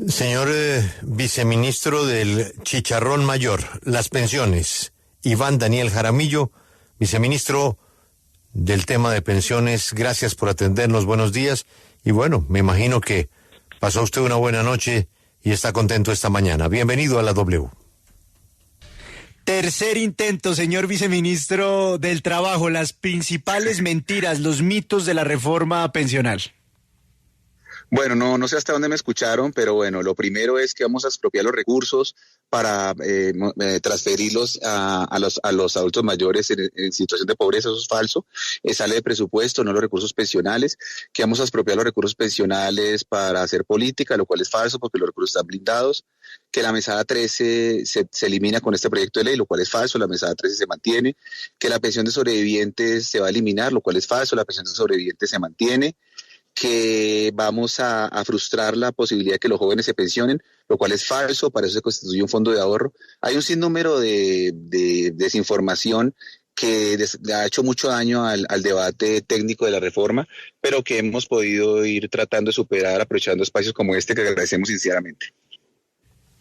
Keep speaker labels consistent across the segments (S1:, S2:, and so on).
S1: Señor viceministro del Chicharrón Mayor, las pensiones. Iván Daniel Jaramillo, viceministro del tema de pensiones, gracias por atendernos, buenos días. Y bueno, me imagino que pasó usted una buena noche y está contento esta mañana. Bienvenido a la W.
S2: Tercer intento, señor viceministro del Trabajo, las principales mentiras, los mitos de la reforma pensional.
S3: Bueno, no sé hasta dónde me escucharon, pero bueno, lo primero es que vamos a expropiar los recursos para transferirlos a los adultos mayores en situación de pobreza. Eso es falso, sale de presupuesto, no los recursos pensionales, que vamos a expropiar los recursos pensionales para hacer política, lo cual es falso porque los recursos están blindados, que la mesada 13 se elimina con este proyecto de ley, lo cual es falso, la mesada 13 se mantiene, que la pensión de sobrevivientes se va a eliminar, lo cual es falso, la pensión de sobrevivientes se mantiene, que vamos a frustrar la posibilidad de que los jóvenes se pensionen, lo cual es falso, para eso se constituye un fondo de ahorro. Hay un sinnúmero de desinformación que le ha hecho mucho daño al debate técnico de la reforma, pero que hemos podido ir tratando de superar aprovechando espacios como este que agradecemos sinceramente.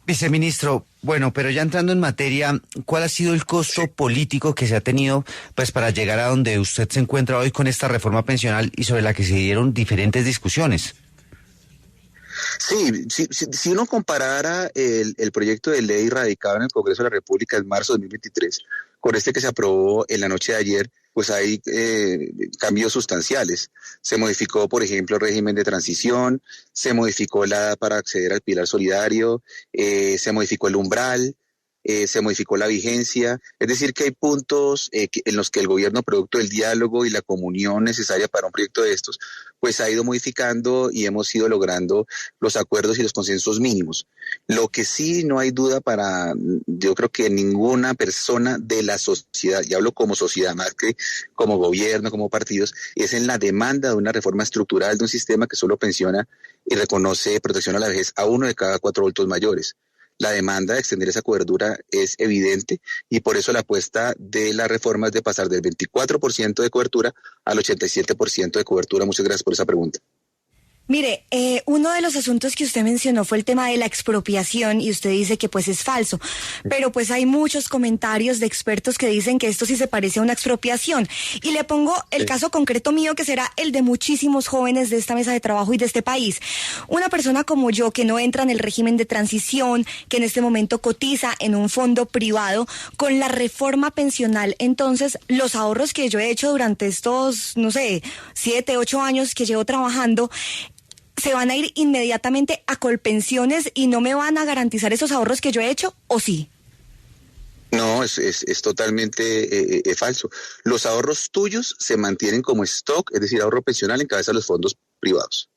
S2: Viceministro, bueno, pero ya entrando en materia, ¿cuál ha sido el costo político que se ha tenido pues para llegar a donde usted se encuentra hoy con esta reforma pensional y sobre la que se dieron diferentes discusiones?
S3: Sí, si uno comparara el proyecto de ley radicado en el Congreso de la República en marzo de 2023 con este que se aprobó en la noche de ayer, pues hay cambios sustanciales. Se modificó, por ejemplo, el régimen de transición, se modificó la edad para acceder al pilar solidario, se modificó el umbral, se modificó la vigencia. Es decir, que hay puntos en los que el gobierno, producto del diálogo y la comunión necesaria para un proyecto de estos, pues ha ido modificando y hemos ido logrando los acuerdos y los consensos mínimos. Lo que sí no hay duda yo creo que ninguna persona de la sociedad, y hablo como sociedad más que como gobierno, como partidos, es en la demanda de una reforma estructural de un sistema que solo pensiona y reconoce protección a la vejez a 1 de cada 4 adultos mayores. La demanda de extender esa cobertura es evidente y por eso la apuesta de la reforma es de pasar del 24% de cobertura al 87% de cobertura. Muchas gracias por esa pregunta.
S4: Mire, uno de los asuntos que usted mencionó fue el tema de la expropiación y usted dice que pues es falso, pero pues hay muchos comentarios de expertos que dicen que esto sí se parece a una expropiación. Y le pongo el caso concreto mío, que será el de muchísimos jóvenes de esta mesa de trabajo y de este país. Una persona como yo que no entra en el régimen de transición, que en este momento cotiza en un fondo privado, con la reforma pensional, entonces los ahorros que yo he hecho durante estos, 7, 8 años que llevo trabajando, ¿se van a ir inmediatamente a Colpensiones y no me van a garantizar esos ahorros que yo he hecho, o sí?
S3: No, es totalmente falso. Los ahorros tuyos se mantienen como stock, es decir, ahorro pensional en cabeza de los fondos privados.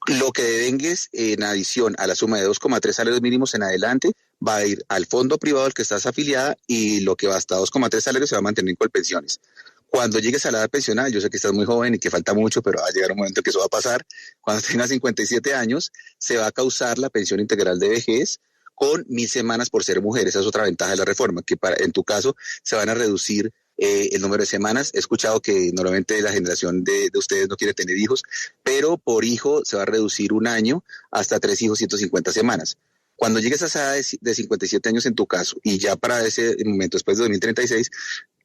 S3: Lo que devengues en adición a la suma de 2,3 salarios mínimos en adelante va a ir al fondo privado al que estás afiliada y lo que va hasta 2,3 salarios se va a mantener en Colpensiones. Cuando llegues a la edad pensional, yo sé que estás muy joven y que falta mucho, pero va a llegar un momento que eso va a pasar. Cuando tengas 57 años, se va a causar la pensión integral de vejez con 1.000 semanas por ser mujer. Esa es otra ventaja de la reforma, que en tu caso se van a reducir el número de semanas. He escuchado que normalmente la generación de ustedes no quiere tener hijos, pero por hijo se va a reducir un año hasta 3 hijos, 150 semanas. Cuando llegues a esa edad de 57 años en tu caso, y ya para ese momento, después de 2036,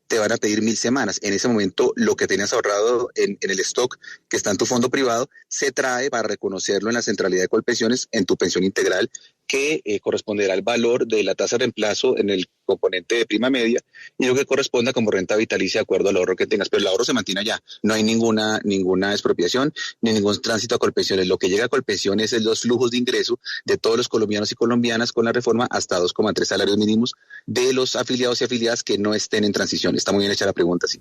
S3: te van a pedir 1.000 semanas. En ese momento, lo que tenías ahorrado en el stock que está en tu fondo privado, se trae para reconocerlo en la centralidad de Colpensiones en tu pensión integral, que corresponderá al valor de la tasa de reemplazo en el componente de prima media y lo que corresponda como renta vitalicia de acuerdo al ahorro que tengas. Pero el ahorro se mantiene allá. No hay ninguna expropiación ni ningún tránsito a Colpensiones. Lo que llega a Colpensiones es los flujos de ingreso de todos los colombianos y colombianas con la reforma hasta 2,3 salarios mínimos de los afiliados y afiliadas que no estén en transición. Está muy bien hecha la pregunta, sí.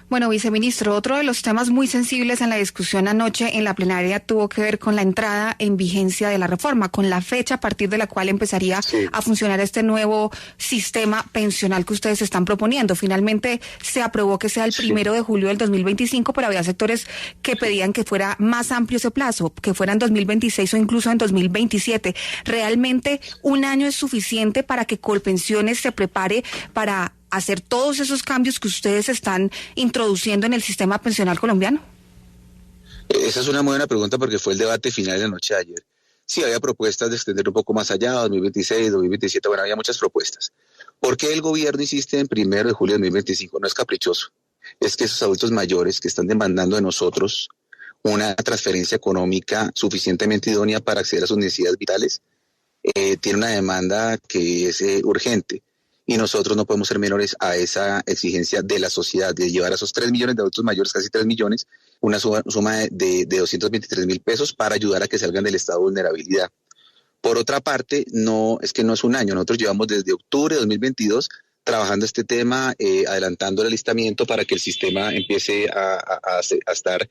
S5: Bueno, viceministro, otro de los temas muy sensibles en la discusión anoche en la plenaria tuvo que ver con la entrada en vigencia de la reforma, con la fecha a partir de la cual empezaría a funcionar este nuevo sistema pensional que ustedes están proponiendo. Finalmente se aprobó que sea el 1 de julio del 2025, pero había sectores que pedían que fuera más amplio ese plazo, que fuera en 2026 o incluso en 2027. ¿Realmente un año es suficiente para que Colpensiones se prepare para hacer todos esos cambios que ustedes están introduciendo en el sistema pensional colombiano?
S3: Esa es una muy buena pregunta porque fue el debate final de la noche de ayer. Sí, había propuestas de extender un poco más allá, 2026, 2027, bueno, había muchas propuestas. ¿Por qué el gobierno insiste en 1 de julio de 2025? No es caprichoso, es que esos adultos mayores que están demandando de nosotros una transferencia económica suficientemente idónea para acceder a sus necesidades vitales, tiene una demanda que es urgente. Y nosotros no podemos ser menores a esa exigencia de la sociedad, de llevar a esos 3 millones de adultos mayores, casi 3 millones, una suma de 223.000 pesos para ayudar a que salgan del estado de vulnerabilidad. Por otra parte, no es un año, nosotros llevamos desde octubre de 2022 trabajando este tema, adelantando el alistamiento para que el sistema empiece a estar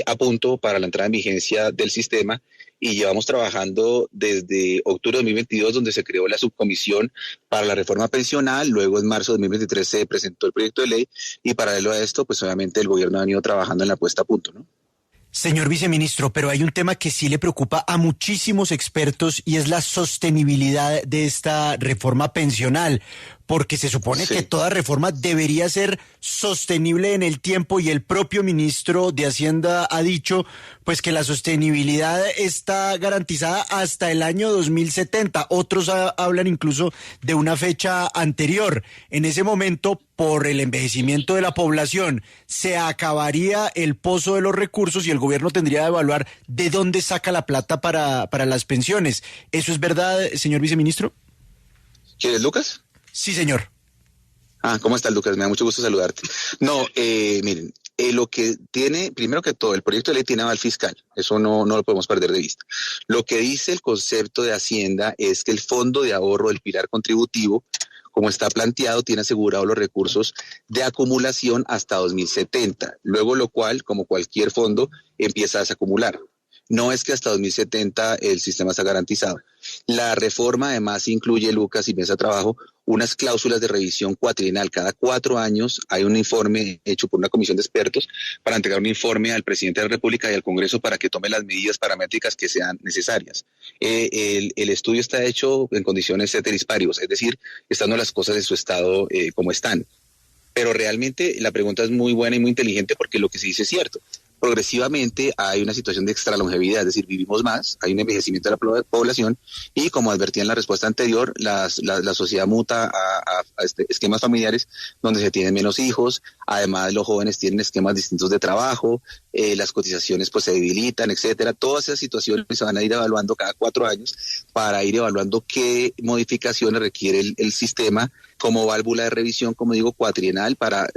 S3: a punto para la entrada en vigencia del sistema, y llevamos trabajando desde octubre de 2022, donde se creó la subcomisión para la reforma pensional. Luego en marzo de 2023 se presentó el proyecto de ley, y paralelo a esto, pues obviamente el gobierno ha venido trabajando en la puesta a punto, ¿no?
S6: Señor viceministro, pero hay un tema que sí le preocupa a muchísimos expertos, y es la sostenibilidad de esta reforma pensional, porque se supone que toda reforma debería ser sostenible en el tiempo, y el propio ministro de Hacienda ha dicho pues que la sostenibilidad está garantizada hasta el año 2070. Otros hablan incluso de una fecha anterior. En ese momento, por el envejecimiento de la población, se acabaría el pozo de los recursos y el gobierno tendría que evaluar de dónde saca la plata para las pensiones. ¿Eso es verdad, señor viceministro?
S3: ¿Quieres, Lucas?
S6: Sí, señor.
S3: ¿Cómo estás, Lucas? Me da mucho gusto saludarte. No, miren, lo que tiene, primero que todo, el proyecto de ley tiene aval fiscal. Eso no lo podemos perder de vista. Lo que dice el concepto de Hacienda es que el fondo de ahorro del pilar contributivo, como está planteado, tiene asegurado los recursos de acumulación hasta 2070. Luego lo cual, como cualquier fondo, empieza a desacumular. No es que hasta 2070 el sistema está garantizado. La reforma además incluye, Lucas y Mesa de Trabajo, unas cláusulas de revisión cuatrienal. Cada 4 años hay un informe hecho por una comisión de expertos para entregar un informe al presidente de la República y al Congreso para que tome las medidas paramétricas que sean necesarias. El estudio está hecho en condiciones ceteris paribus, es decir, estando las cosas en su estado como están. Pero realmente la pregunta es muy buena y muy inteligente, porque lo que se dice es cierto. Progresivamente hay una situación de extralongevidad, es decir, vivimos más, hay un envejecimiento de la población, y como advertía en la respuesta anterior, la sociedad muta a esquemas familiares donde se tienen menos hijos. Además, los jóvenes tienen esquemas distintos de trabajo, las cotizaciones pues se debilitan, etcétera. Todas esas situaciones se van a ir evaluando cada 4 años para ir evaluando qué modificaciones requiere el sistema como válvula de revisión, como digo, cuatrienal para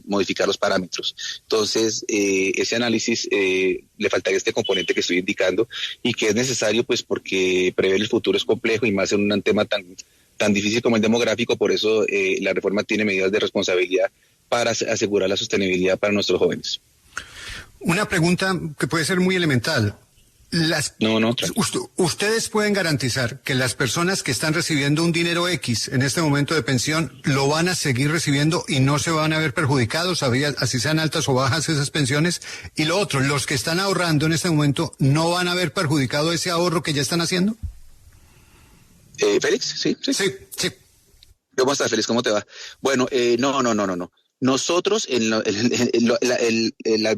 S3: modificar los parámetros. Entonces, ese análisis le faltaría este componente que estoy indicando, y que es necesario pues porque prever el futuro es complejo, y más en un tema tan difícil como el demográfico. Por eso la reforma tiene medidas de responsabilidad para asegurar la sostenibilidad para nuestros jóvenes.
S7: Una pregunta que puede ser muy elemental. Ustedes pueden garantizar que las personas que están recibiendo un dinero X en este momento de pensión lo van a seguir recibiendo y no se van a ver perjudicados, así sean altas o bajas esas pensiones. Y lo otro, los que están ahorrando en este momento, ¿no van a ver perjudicado ese ahorro que ya están haciendo?
S3: Félix, sí.
S7: Sí.
S3: ¿Cómo estás, Félix? ¿Cómo te va? Bueno, no. Nosotros, el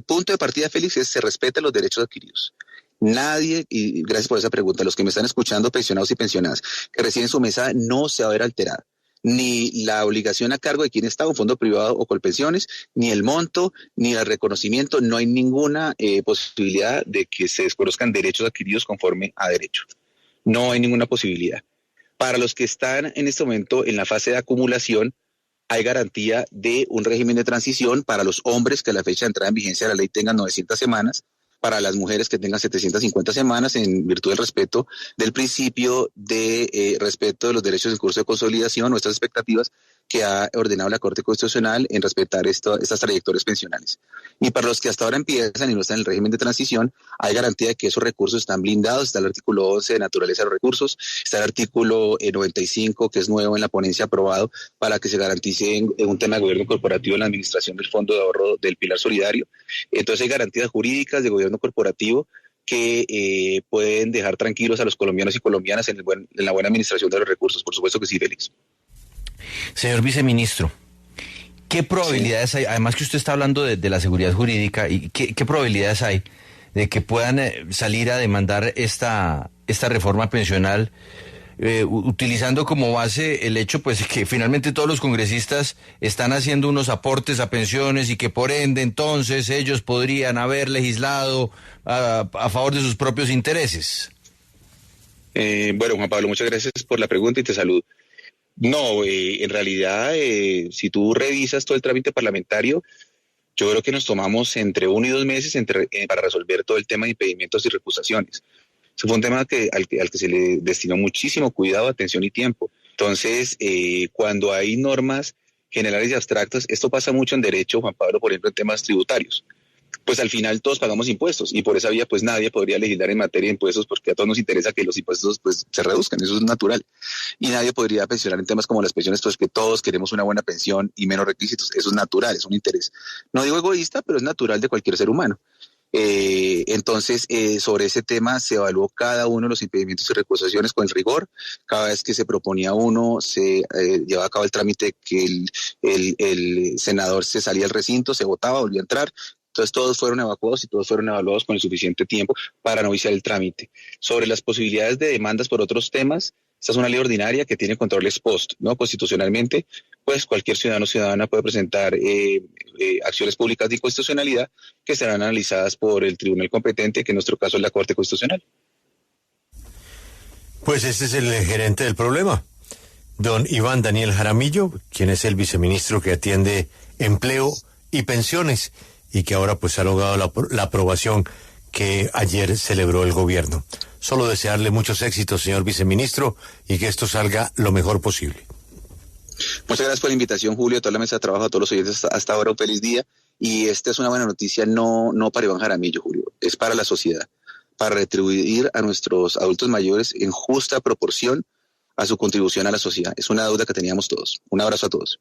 S3: punto de partida, Félix, es se respetan los derechos adquiridos. Nadie, y gracias por esa pregunta, los que me están escuchando, pensionados y pensionadas, que reciben su mesada, no se va a ver alterada. Ni la obligación a cargo de quien está, un fondo privado o Colpensiones, ni el monto, ni el reconocimiento. No hay ninguna posibilidad de que se desconozcan derechos adquiridos conforme a derecho. No hay ninguna posibilidad. Para los que están en este momento en la fase de acumulación, hay garantía de un régimen de transición para los hombres que a la fecha de entrada en vigencia de la ley tengan 900 semanas, para las mujeres que tengan 750 semanas, en virtud del respeto del principio de respeto de los derechos en curso de consolidación, nuestras expectativas que ha ordenado la Corte Constitucional en respetar estas trayectorias pensionales. Y para los que hasta ahora empiezan y no están en el régimen de transición, hay garantía de que esos recursos están blindados. Está el artículo 11 de naturaleza de los recursos, está el artículo 95, que es nuevo en la ponencia aprobado, para que se garantice en un tema de gobierno corporativo en la administración del Fondo de Ahorro del Pilar Solidario. Entonces hay garantías jurídicas de gobierno corporativo que pueden dejar tranquilos a los colombianos y colombianas en la buena administración de los recursos. Por supuesto que sí, Félix.
S2: Señor viceministro, ¿qué probabilidades hay, además que usted está hablando de la seguridad jurídica, y qué probabilidades hay de que puedan salir a demandar esta
S8: esta reforma pensional, utilizando como base el hecho pues que finalmente todos los congresistas están haciendo unos aportes a pensiones y que por ende entonces ellos podrían haber legislado a favor de sus propios intereses?
S3: Bueno, Juan Pablo, muchas gracias por la pregunta y te saludo. No, en realidad, si tú revisas todo el trámite parlamentario, yo creo que nos tomamos entre 1 y 2 meses para resolver todo el tema de impedimentos y recusaciones. Eso fue un tema al que se le destinó muchísimo cuidado, atención y tiempo. Entonces, cuando hay normas generales y abstractas, esto pasa mucho en derecho, Juan Pablo, por ejemplo, en temas tributarios. Pues al final todos pagamos impuestos y por esa vía pues nadie podría legislar en materia de impuestos porque a todos nos interesa que los impuestos pues se reduzcan, eso es natural. Y nadie podría pensionar en temas como las pensiones, pues que todos queremos una buena pensión y menos requisitos, eso es natural, es un interés. No digo egoísta, pero es natural de cualquier ser humano. Entonces, sobre ese tema se evaluó cada uno de los impedimentos y recusaciones con el rigor. Cada vez que se proponía uno, se llevaba a cabo el trámite que el senador se salía del recinto, se votaba, volvía a entrar. Entonces todos fueron evacuados y todos fueron evaluados con el suficiente tiempo para no viciar el trámite. Sobre las posibilidades de demandas por otros temas, esta es una ley ordinaria que tiene control ex post, ¿no? Constitucionalmente, pues cualquier ciudadano o ciudadana puede presentar acciones públicas de inconstitucionalidad que serán analizadas por el tribunal competente, que en nuestro caso es la Corte Constitucional.
S1: Pues ese es el gerente del problema, don Iván Daniel Jaramillo, quien es el viceministro que atiende empleo y pensiones y que ahora pues ha logrado la aprobación que ayer celebró el gobierno. Solo desearle muchos éxitos, señor viceministro, y que esto salga lo mejor posible.
S3: Muchas gracias por la invitación, Julio, a toda la mesa de trabajo, a todos los oyentes hasta ahora, un feliz día. Y esta es una buena noticia, no para Iván Jaramillo, Julio, es para la sociedad, para retribuir a nuestros adultos mayores en justa proporción a su contribución a la sociedad. Es una deuda que teníamos todos. Un abrazo a todos.